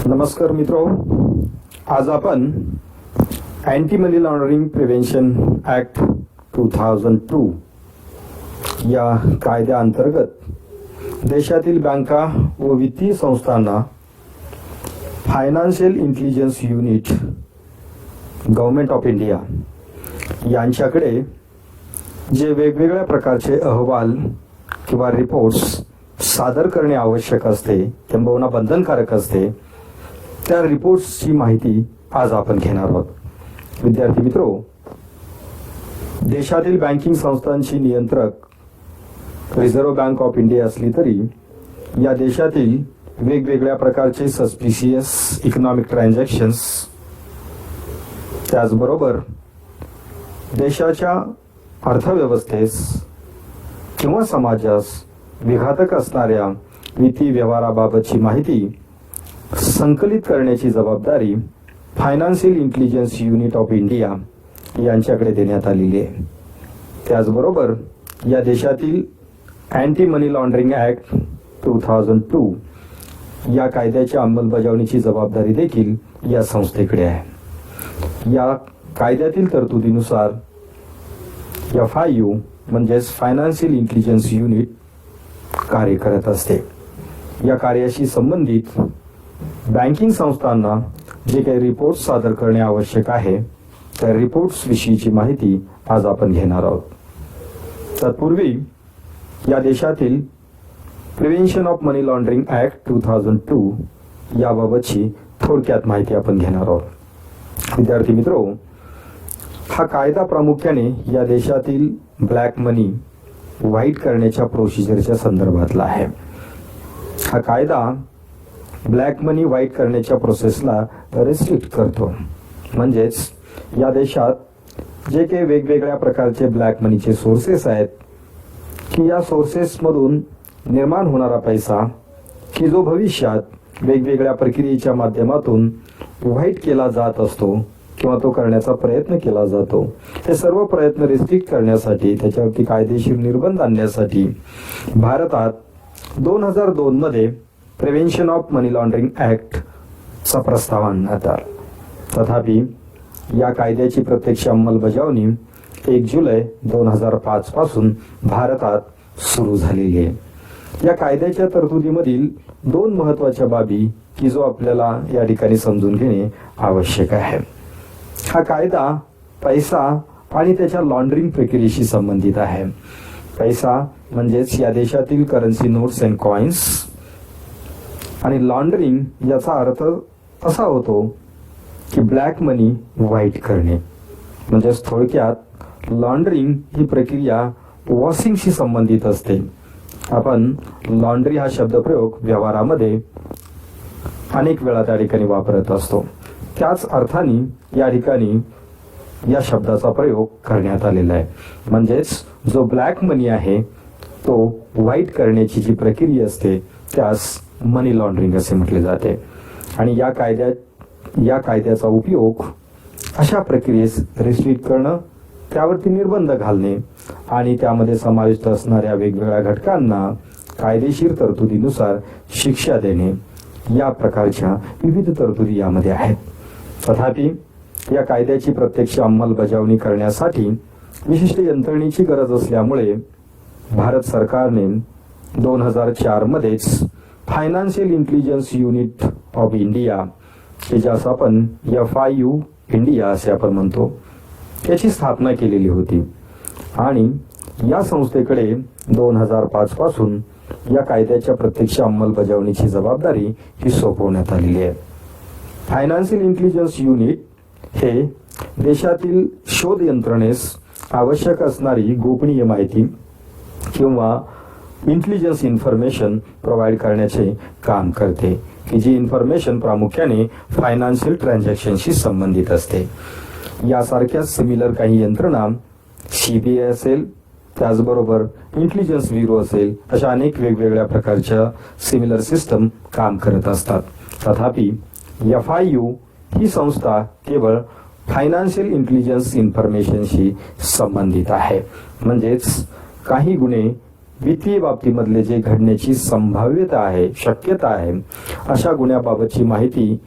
नमस्कार मित्रो, आज आपण अँटी मनी लॉन्ड्रिंग प्रिव्हेन्शन ॲक्ट 2002 या कायद्याअंतर्गत देशातील बँका व वित्तीय संस्थांना financial intelligence unit government of India यांच्याकडे जे वेगवेगळ्या प्रकारचे अहवाल किंवा रिपोर्ट्स सादर करणे आवश्यक असते, किंबहुना बंधनकारक असते, त्या रिपोर्ट्सची माहिती आज आपण घेणार आहोत. विद्यार्थी मित्रो, देशातील बँकिंग संस्थांची नियंत्रक रिझर्व्ह बँक ऑफ इंडिया असली तरी या देशातील वेगवेगळ्या प्रकारचे सस्पिशियस इकॉनॉमिक ट्रान्झॅक्शन्स, त्याचबरोबर देशाच्या अर्थव्यवस्थेस किंवा समाजास विघातक असणाऱ्या वित्तीय व्यवहाराबाबतची माहिती संकलित करण्याची जबाबदारी financial intelligence unit of India यांच्याकडे देण्यात आलेली आहे. त्याचबरोबर या देशातील अँटी मनी लॉन्ड्रिंग ॲक्ट 2002 या कायद्याच्या अंमलबजावणीची जबाबदारी देखील या संस्थेकडे आहे. या कायद्यातील तरतुदीनुसार FIU म्हणजेच फायनान्शियल इंटेलिजन्स युनिट कार्य करत असते. या कार्याशी संबंधित बँकिंग संस्थांना जे काही रिपोर्ट्स सादर करणे आवश्यक आहे त्या रिपोर्ट्स विषयीची माहिती आज आपण घेणार आहोत. तत्पूर्वी या देशातील prevention of money laundering act 2002 याबाबतची थोडक्यात माहिती आपण घेणार आहोत. विद्यार्थी मित्रो, हा कायदा प्रामुख्याने या देशातील ब्लॅक मनी व्हाईट करण्याच्या प्रोसिजरच्या संदर्भातला आहे. हा कायदा ब्लॅक मनी व्हाईट करण्याच्या प्रोसेसला रिस्ट्रिक्ट करतो. म्हणजेच या देशात जे काही वेगवेगळ्या प्रकारचे ब्लॅक मनीचे सोर्सेस आहेत की या सोर्सेसमधून निर्माण होणारा पैसा की जो भविष्यात वेगवेगळ्या प्रक्रियेच्या माध्यमातून व्हाईट केला जात असतो किंवा तो करण्याचा प्रयत्न केला जातो, हे सर्व प्रयत्न रिस्ट्रिक्ट करण्यासाठी, त्याच्यावरती कायदेशीर निर्बंध आणण्यासाठी भारतात 2002 मध्ये प्रिव्हेन्शन ऑफ मनी लॉन्ड्रिंग ॲक्टचा प्रस्ताव आणण्यात आला. तथापि या कायद्याची प्रत्यक्ष अंमलबजावणी 1 जुलै 2005 पासून भारतात सुरू झालेली आहे. या कायद्याच्या तरतुदीमधील 2 महत्त्वाच्या बाबी की जो आपल्याला या ठिकाणी समजून घेणे आवश्यक आहे. हा कायदा पैसा आणि त्याच्या लॉन्ड्रिंग प्रक्रियेशी संबंधित आहे. पैसा म्हणजेच या देशातील करन्सी नोट्स अँड कॉइन्स, आणि लॉन्ड्रिंग याचा अर्थ असा होतो की ब्लॅक मनी व्हाईट करणे. म्हणजेच थोडक्यात लॉन्ड्रिंग ही प्रक्रिया वॉशिंगशी संबंधित असते. आपण लॉन्ड्री हा शब्दप्रयोग व्यवहारामध्ये अनेक वेळा त्या ठिकाणी वापरत असतो. त्याच अर्थाने या ठिकाणी या शब्दाचा प्रयोग करण्यात आलेला आहे. म्हणजेच जो ब्लॅक मनी आहे तो व्हाईट करण्याची जी प्रक्रिया असते त्यास मनी लॉन्ड्रिंग असे म्हटले जाते. आणि या कायद्याचा उपयोग अशा प्रक्रियेस रिस्ट्रिक्ट करणं, त्यावरती निर्बंध घालणे आणि त्यामध्ये समाविष्ट असणाऱ्या वेगवेगळ्या घटकांना कायदेशीर तरतुदीनुसार शिक्षा देणे या प्रकारच्या विविध तरतुदी यामध्ये आहेत. तथापि या कायद्याची प्रत्यक्ष अंमलबजावणी करण्यासाठी विशिष्ट यंत्रणेची गरज असल्यामुळे भारत सरकारने 2004 मध्येच financial intelligence unit of India, ज्यास आपण FIU इंडिया असे आपण म्हणतो, याची स्थापना केलेली होती. आणि या संस्थेकडे 2005 पासून या कायद्याच्या प्रत्यक्ष अंमलबजावणीची जबाबदारी ही सोपवण्यात आलेली आहे. फायनान्शियल इंटेलिजन्स युनिट हे देशातील शोध यंत्रणेस आवश्यक असणारी गोपनीय माहिती किंवा इंटेलिजन्स इन्फॉर्मेशन प्रोव्हाइड करण्याचे काम करते, की जी इन्फॉर्मेशन प्रामुख्याने फायनान्शियल ट्रान्झॅक्शनशी संबंधित असते. यासारख्या सिमिलर काही यंत्रणा CBI असेल, त्याचबरोबर इंटेलिजन्स ब्युरो असेल, अशा अनेक वेगवेगळ्या प्रकारच्या सिमिलर सिस्टम काम करत असतात. तथापि FIU ही संस्था केवळ फायनान्शियल इंटेलिजन्स इन्फॉर्मेशनशी संबंधित आहे. म्हणजेच काही गुन्हे वित्तीय बाबतीमधले जे घडण्याची संभाव्यता आहे, शक्यता आहे, अशा गुन्ह्याबाबतची माहिती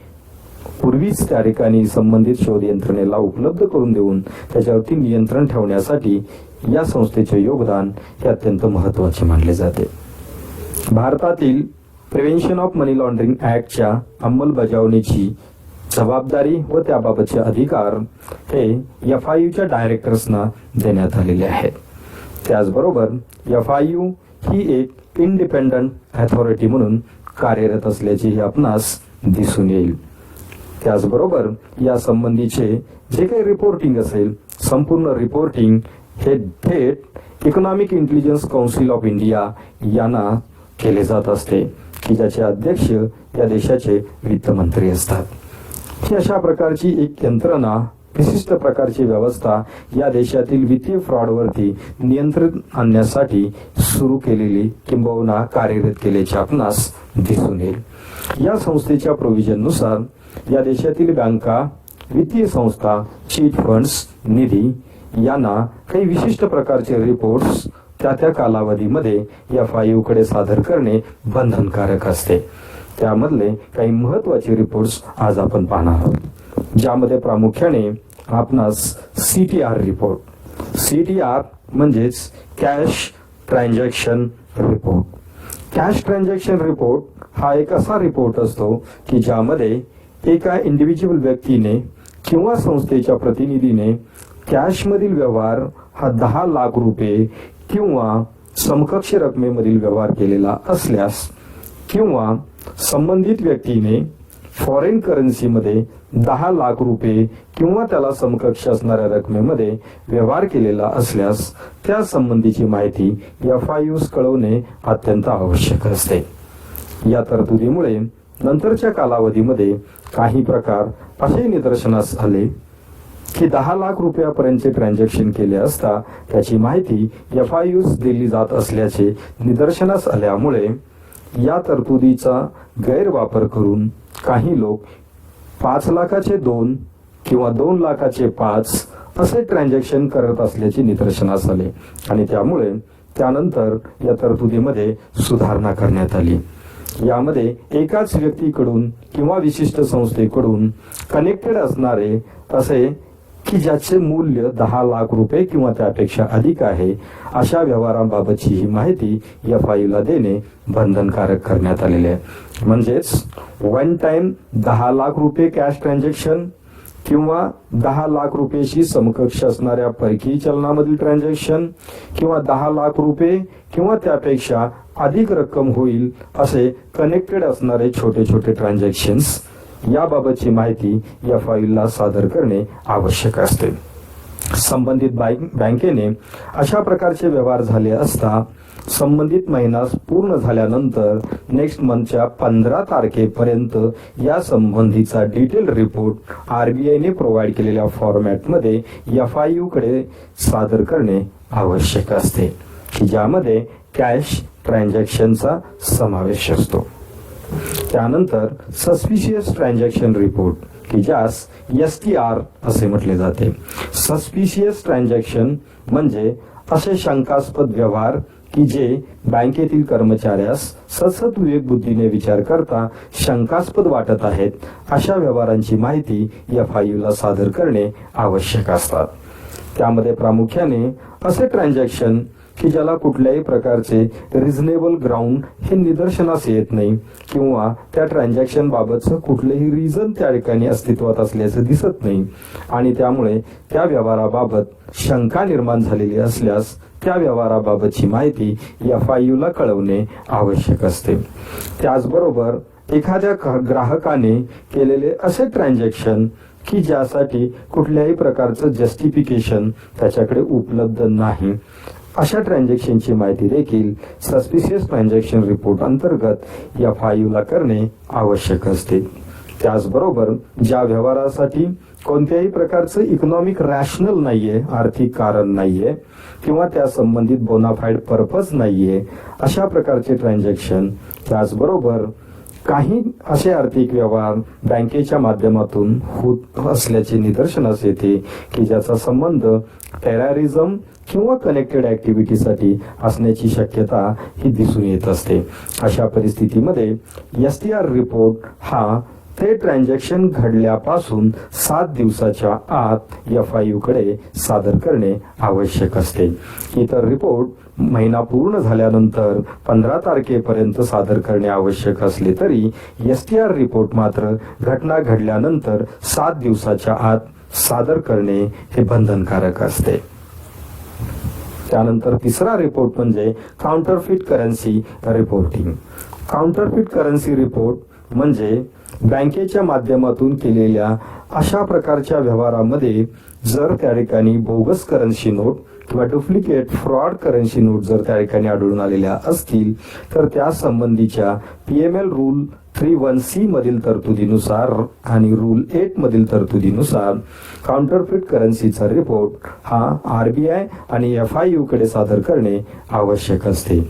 पूर्वीच त्या ठिकाणी संबंधित शोध यंत्रणेला उपलब्ध करून देऊन त्याच्यावरती नियंत्रण ठेवण्यासाठी या संस्थेचे योगदान हे अत्यंत महत्त्वाचे मानले जाते. भारतातील प्रिव्हेन्शन ऑफ मनी लॉन्ड्रिंग ऍक्टच्या अंमलबजावणीची जबाबदारी व त्याबाबतचे अधिकार हे FIUच्या डायरेक्टर्सना देण्यात आलेले आहेत. त्याचबरोबर FIU ही एक इंडिपेंडंट अथॉरिटी म्हणून कार्यरत असल्याचेही आपणास दिसून येईल. त्याचबरोबर या संबंधीचे जे काही रिपोर्टिंग असेल, संपूर्ण रिपोर्टिंग हे थेट economic intelligence council of India यांना केले जात असते, की ज्याचे अध्यक्ष या देशाचे वित्तमंत्री असतात. ही अशा प्रकारची एक यंत्रणा, विशिष्ट प्रकारची व्यवस्था या देशातील वित्तीय फ्रॉडवरती नियंत्रण आणण्यासाठी सुरू केलेली किंबहुना कार्यरत केल्याचे आपणास दिसून येईल. या संस्थेच्या प्रोव्हिजननुसार या देशातील बँका, वित्तीय संस्था, चीट फंड्स, निधी यांना काही विशिष्ट प्रकारचे रिपोर्ट्स त्या कालावधीमध्ये FIU कडे सादर करणे बंधनकारक असते. त्यामधले काही महत्वाचे रिपोर्ट्स आज आपण पाहणार आहोत, ज्यामध्ये प्रामुख्याने आपणास CTR रिपोर्ट, CTR म्हणजेच cash transaction report. Cash transaction report हा एक असा रिपोर्ट असतो की ज्यामध्ये एका इंडिव्हिज्युअल व्यक्तीने किंवा संस्थेच्या प्रतिनिधीने कॅशमधील व्यवहार हा 10 लाख रुपये किंवा समकक्ष रकमेमधील व्यवहार केलेला असल्यास, किंवा संबंधित व्यक्तीने फॉरेन करन्सीमध्ये 10 लाख रुपये किंवा त्याला समकक्ष असणाऱ्या रकमेमध्ये व्यवहार केलेला असल्यास त्या संबंधीची माहिती FIUs कळवणे अत्यंत आवश्यक असते. या तरतुदीमुळे नंतरच्या कालावधीमध्ये काही प्रकार असे निदर्शनास आले की 10 लाख रुपयापर्यंतचे ट्रान्झॅक्शन केले असता त्याची माहिती FIUs दिली जात असल्याचे निदर्शनास आल्यामुळे या तरतुदीचा गैरवापर करून काही लोक 5 लाखाचे 2 किंवा 2 लाखाचे 5 असे ट्रान्झॅक्शन करत असल्याचे निदर्शनास आले आणि त्यामुळे त्यानंतर या तरतुदीमध्ये सुधारणा करण्यात आली. यामध्ये एकाच व्यक्तीकडून किंवा विशिष्ट संस्थेकडून कनेक्टेड असणारे असे की ज्याचे मूल्य 10 लाख रुपये किंवा त्यापेक्षा अधिक आहे अशा व्यवहारांबाबतची ही माहिती FIUला देणे बंधनकारक करण्यात आलेले आहे. म्हणजेच वन टाइम 10 लाख रुपये कॅश ट्रान्झॅक्शन किंवा 10 लाख रुपयेशी समकक्ष असणाऱ्या परकीय चलनामधील ट्रान्झॅक्शन किंवा 10 लाख रुपये किंवा त्यापेक्षा अधिक रक्कम होईल असे कनेक्टेड असणारे छोटे छोटे ट्रान्झॅक्शन्स याबाबतची माहिती FIUला सादर करणे आवश्यक असते. संबंधित बँकेने अशा प्रकारचे व्यवहार झाले असता संबंधित महिना पूर्ण झाल्यानंतर नेक्स्ट मंथच्या 15 तारखेपर्यंत या संबंधीचा डिटेल रिपोर्ट RBIने प्रोव्हाइड केलेल्या फॉर्मॅटमध्ये FIU कडे सादर करणे आवश्यक असते, की ज्यामध्ये कॅश ट्रान्झॅक्शनचा समावेश असतो. त्यानंतर सस्पिशियस ट्रान्झॅक्शन रिपोर्ट, की ज्यास STR असे म्हटले जाते. सस्पिशियस ट्रान्झॅक्शन म्हणजे असे शंकास्पद व्यवहार की जे बँकेतील कर्मचाऱ्यास सतत विवेक बुद्धीने विचार करता शंकास्पद वाटत आहेत, अशा व्यवहारांची माहिती FIUला सादर करणे आवश्यक असतात. त्यामध्ये प्रामुख्याने असे ट्रान्झॅक्शन की ज्याला कुठल्याही प्रकारचे रिझनेबल ग्राउंड हे निदर्शनास येत नाही किंवा त्या ट्रान्झॅक्शन बाबतचं कुठलेही रिझन त्या ठिकाणी अस्तित्वात असल्याचं दिसत नाही आणि त्यामुळे त्या व्यवहाराबाबत शंका निर्माण झालेली असल्यास त्या व्यवहाराबाबतची माहिती FIUला कळवणे आवश्यक असते. त्याचबरोबर एखाद्या ग्राहकाने केलेले असे ट्रान्झॅक्शन की ज्यासाठी कुठल्याही प्रकारचं जस्टिफिकेशन त्याच्याकडे उपलब्ध नाही, अशा ट्रान्झॅक्शनची माहिती देखील सस्पिशियस ट्रान्झॅक्शन रिपोर्ट अंतर्गत FIUला करणे आवश्यक असते. त्याचबरोबर ज्या व्यवहारासाठी कोणत्याही प्रकारचं इकॉनॉमिक रॅशनल नाहीये, आर्थिक कारण नाहीये किंवा त्या संबंधित बोनाफाईड पर्पज नाहीये, अशा प्रकारचे ट्रान्झॅक्शन, त्याचबरोबर काही असे आर्थिक व्यवहार बँकेच्या माध्यमातून होत असल्याचे निदर्शनास येते की ज्याचा संबंध टेररिझम किंवा कनेक्टेड ऍक्टिव्हिटीसाठी असण्याची शक्यता ही दिसून येत असते. अशा परिस्थितीमध्ये STR रिपोर्ट हा ते ट्रान्झॅक्शन घडल्यापासून 7 दिवसाच्या आत FIU कडे सादर करणे आवश्यक असते. इतर रिपोर्ट महिना पूर्ण झाल्यानंतर 15 तारखेपर्यंत सादर करणे आवश्यक असले तरी STR रिपोर्ट मात्र घटना घडल्यानंतर 7 दिवसाच्या आत सादर करणे हे बंधनकारक असते. त्यानंतर तिसरा रिपोर्ट म्हणजे counterfeit currency reporting. Counterfeit currency report म्हणजे बँकेच्या माध्यमातून केलेल्या अशा प्रकारच्या व्यवहारामध्ये जर त्या ठिकाणी बोगस करन्सी नोट किंवा डुप्लिकेट फ्रॉड करन्सी नोट जर त्या ठिकाणी आढळून आलेल्या असतील तर त्या संबंधीच्या PML रूल 31C मधील तरतुदीनुसार आणि रूल 8 मधील तरतुदीनुसार काउंटरफिट करन्सीचा रिपोर्ट हा RBI आणि FIU कडे सादर करणे आवश्यक असते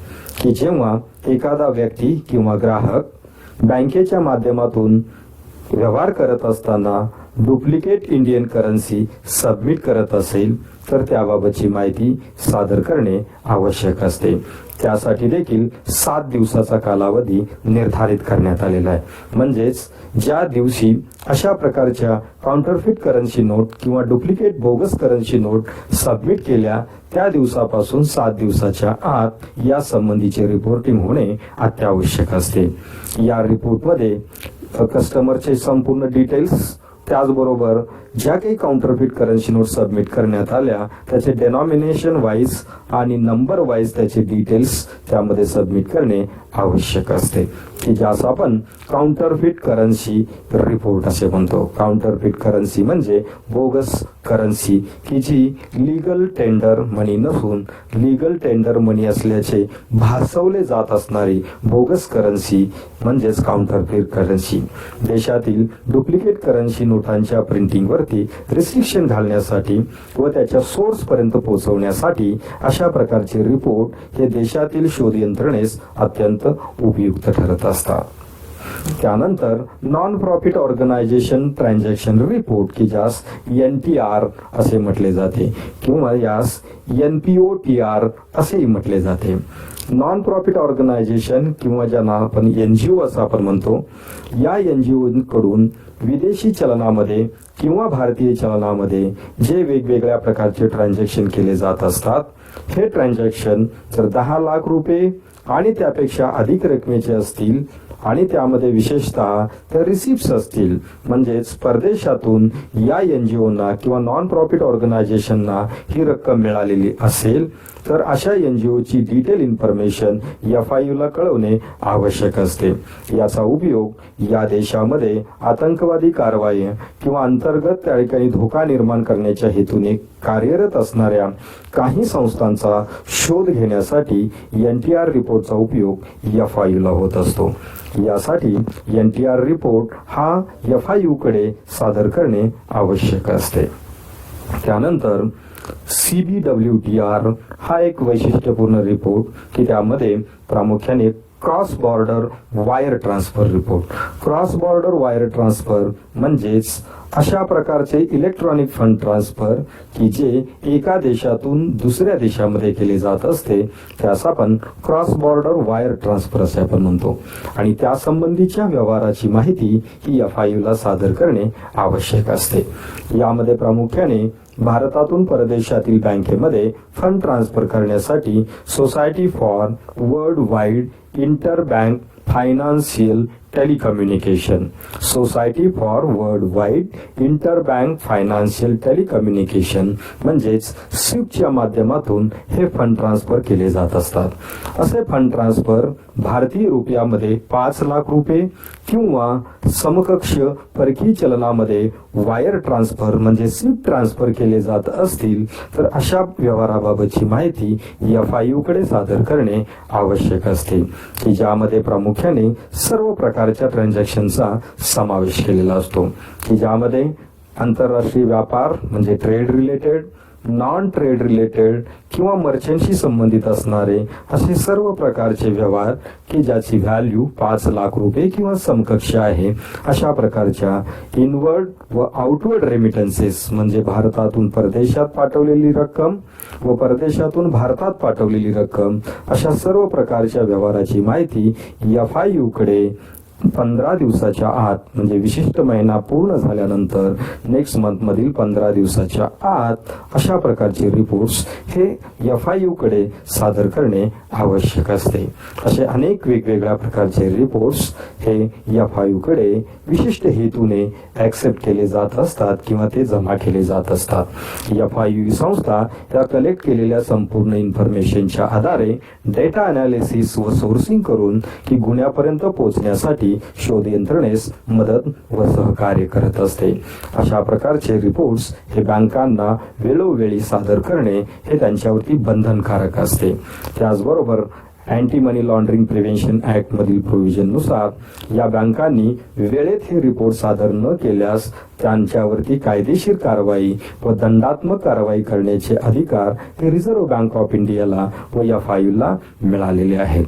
की जेव्हा एखादा व्यक्ती किंवा ग्राहक बँकेच्या माध्यमातून व्यवहार करत असताना डुप्लिकेट इंडियन करन्सी सबमिट करत असेल तर त्याबाबतची माहिती सादर करणे आवश्यक असते. त्यासाठी देखील 7 दिवसाचा कालावधी निर्धारित करण्यात आलेला आहे. म्हणजेच ज्या दिवशी अशा प्रकारच्या काउंटरफिट करन्सी नोट किंवा duplicate bogus currency not submit केल्या त्या दिवसापासून 7 दिवसाच्या आत या संबंधीचे रिपोर्टिंग होणे अत्यावश्यक असते. या रिपोर्टमध्ये कस्टमरचे संपूर्ण डिटेल्स त्याचबरोबर ज्या काही काउंटरफिट करन्सी नोट सबमिट करण्यात आल्या त्याचे डेनॉमिनेशन वाईज आणि नंबर वाईज त्याचे डिटेल्स त्यामध्ये सबमिट करणे आवश्यक असते की ज्यास आपण काउंटरफिट करन्सी रिपोर्ट असे म्हणतो. काउंटरफिट करन्सी म्हणजे बोगस करन्सी की जी लीगल टेंडर मनी नसून लीगल टेंडर मनी असल्याचे भासवले जात असणारी बोगस करन्सी म्हणजेच काउंटरफिट करन्सी. देशातील डुप्लिकेट करन्सी नोटांच्या प्रिंटिंगवरती रिस्ट्रिक्शन घालण्यासाठी व त्याच्या सोर्स पर्यंत पोहोचवण्यासाठी अशा प्रकारचे रिपोर्ट हे देशातील शोध यंत्रणेस अत्यंत उपयुक्त ठरत असतात. त्यानंतर non profit organization transaction report की ज्यास NTR असे म्हटले जाते किंवा यास NPOTR असेही म्हटले जाते. नॉन प्रॉफिट ऑर्गनायझेशन किंवा ज्यांना आपण NGO असं आपण म्हणतो, या NGO कडून विदेशी चलनामध्ये किंवा भारतीय चलनामध्ये जे वेगवेगळ्या प्रकारचे ट्रान्झॅक्शन केले जात असतात, हे ट्रान्झॅक्शन जर 10 लाख रुपये आणि त्यापेक्षा अधिक रकमेचे असतील आणि त्यामध्ये विशेषतः तर रिसिप्ट्स असतील म्हणजेच परदेशातून या NGOना किंवा नॉन प्रॉफिट ऑर्गनायझेशनना ही रक्कम मिळालेली असेल तर अशा NGOची डिटेल इन्फॉर्मेशन FIU ला कळवणे आवश्यक असते. याचा उपयोग या देशामध्ये आतंकवादी कारवाई किंवा अंतर्गत त्या ठिकाणी धोका निर्माण करण्याच्या हेतूने कार्यरत असणाऱ्या काही संस्थांचा शोध घेण्यासाठी NTR रिपोर्टचा उपयोग FIU ला होत असतो. यासाठी NTR रिपोर्ट हा FIU कडे सादर करणे आवश्यक असते. त्यानंतर CBWTR हा एक वैशिष्ट्यपूर्ण रिपोर्ट की त्यामध्ये प्रामुख्याने cross border wire transfer report. Cross border wire transfer म्हणजेच अशा प्रकारचे इलेक्ट्रॉनिक फंड ट्रान्सफर की जे एका देशातून दुसऱ्या देशामध्ये केले जात असते त्यास आपण क्रॉस बॉर्डर वायर ट्रान्सफर असे आपण म्हणतो. आणि त्या संबंधीच्या व्यवहाराची माहिती ही FIU ला सादर करणे आवश्यक असते. यामध्ये प्रामुख्याने भारतातून परदेशातील बँकेमध्ये फंड ट्रान्सफर करण्यासाठी society for world wide inter bank financial telecommunication, society for world wide inter bank financial telecommunication म्हणजेच स्विफ्टच्या माध्यमातून हे फंड ट्रान्सफर केले जात असतात. असे फंड ट्रान्सफर भारतीय रुपयामध्ये 5 लाख रुपये किंवा समकक्ष परकीय चलनामध्ये वायर ट्रान्सफर म्हणजे स्विफ्ट ट्रान्सफर केले जात असतील तर अशा व्यवहाराबाबतची माहिती FIU कडे सादर करणे आवश्यक असते की ज्यामध्ये प्रामुख्याने सर्व प्रकारच्या ट्रान्झॅक्शनचा समावेश केलेला असतो की ज्यामध्ये आंतरराष्ट्रीय व्यापार म्हणजे trade related, non trade related किंवा मर्चंटशी संबंधित असणारे असे सर्व प्रकारचे व्यवहार की ज्याची व्हॅल्यू 5 लाख रुपये किंवा समकक्ष आहे, अशा प्रकारच्या इनवर्ड व आउटवर्ड रेमिटन्सेस म्हणजे भारतातून परदेशात पाठवलेली रक्कम व परदेशातून भारतात पाठवलेली रक्कम, अशा सर्व प्रकारच्या व्यवहाराची माहिती FIU कडे 15 दिवसाच्या आत म्हणजे विशिष्ट महिना पूर्ण झाल्यानंतर नेक्स्ट मंथ मधील 15 दिवसाच्या आत अशा प्रकारचे रिपोर्ट्स हे FIU कडे सादर करणे आवश्यक असते. असे अनेक वेगवेगळ्या प्रकारचे रिपोर्ट्स हे FIU कडे विशिष्ट हेतूने ऍक्सेप्ट केले जात असतात किंवा ते जमा केले जात असतात. FIU संस्था या कलेक्ट केलेल्या संपूर्ण इन्फॉर्मेशनच्या आधारे डेटा अनालिसिस व सोर्सिंग करून की गुन्ह्यापर्यंत पोहोचण्यासाठी शोध यंत्रणेस मदत व सहकार्य करत असते. अशा प्रकारचे रिपोर्ट्स हे बँकांना वेळोवेळी सादर करणे हे त्यांच्यावरती बंधनकारक असते. त्याचबरोबर अँटी मनी लॉन्ड्रिंग प्रिव्हेन्शन ऍक्ट मधील प्रोव्हिजन नुसार या बँकांनी वेळेत हे रिपोर्ट सादर न केल्यास त्यांच्यावरती कायदेशीर कारवाई व दंडात्मक कारवाई करण्याचे अधिकार हे रिझर्व्ह बँक ऑफ इंडियाला व FIU ला मिळालेले आहेत.